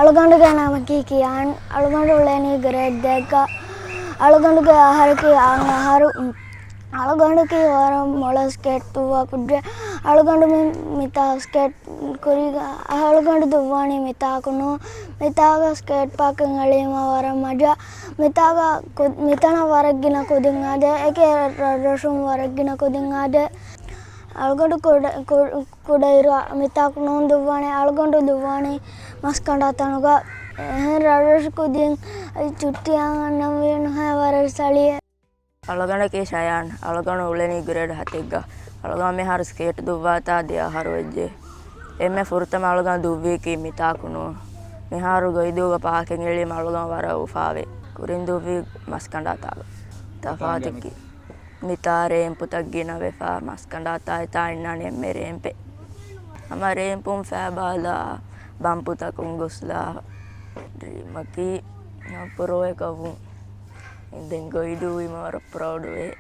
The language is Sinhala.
අලුගඬුගේ නම කිකියන් අලුගඬු උලෙනී ග්‍රේඩ් දෙක අලුගඬුගේ ආහාරකී ආහාරු අලුගඬුකී වරම් මොළ ස්කේට් තුවා කුඩ්ರೆ අලුගඬු මිතා ස්කේට් ಕುರಿಗ ಅಳಗಂಡು ದುವ್ವಾಣಿ ಮಿತಾಕುನು ಮಿತಾಗ ಸ್ಕೇಟ್ ಪಾಕಿಂಗ್ ಅಳಿಮ ವರ ಮಜಾ ಮಿತನ ವರಗಿನ ಕುದಿಂಗಾದೆ ಏಕೆ ರಶುಮ್ ವರಗಿನ ಕುದಿಂಗಾದೆ ಅಳಗಂಡು ಕೂಡ ಇರುವ ಮಿತಾಕುನು ದುವ್ವಾಣಿ ಅಳಗಂಡು ದುವ್ವಾಣಿ ಮಸ್ಕಂಡ ತನಗ ರಶ್ ಕುದಿಂಗ್ ಚುಟ್ಟಿಯಂಗ ನವೀನು ವರ ಸಳಿಯ ಅಳಗಂಡಕ್ಕೆ ಶಯಾನ್ ಅಳಗಂಡು ಉಳೆನಿ ಗ್ರೇಡ್ ಹತ್ತಿಗ್ಗ ಅಳಗಂಡ ಮೆಹಾರು ಸ್ಕೇಟ್ ದುವ್ವಾತ ದೇ ಆಹಾರ ವೆಜ್ಜೆ එම ෆුර්තම අලුගන් දුව්වීකී මිතාකුණු මෙහාරුග ඉදුවග පාකෙන් එළියම අලුගන් වර උෆාවේ කුරින් දුව්වී මස්කණ්ඩාතාව තෆාතිකි මිතාරේම් පුතක්ගින වෙෆා මස්කණ්ඩාතා ඉතායින්නානේ මෙරේම්පේ අමරේම්පුම් ෆෑබාලා බම්පුතකුන් ගොස්ලා ඩ්‍රීමකී පුරෝය කවුන් ඉදෙන් ගොයිදුවීම වර ප්‍රෞඩුවේ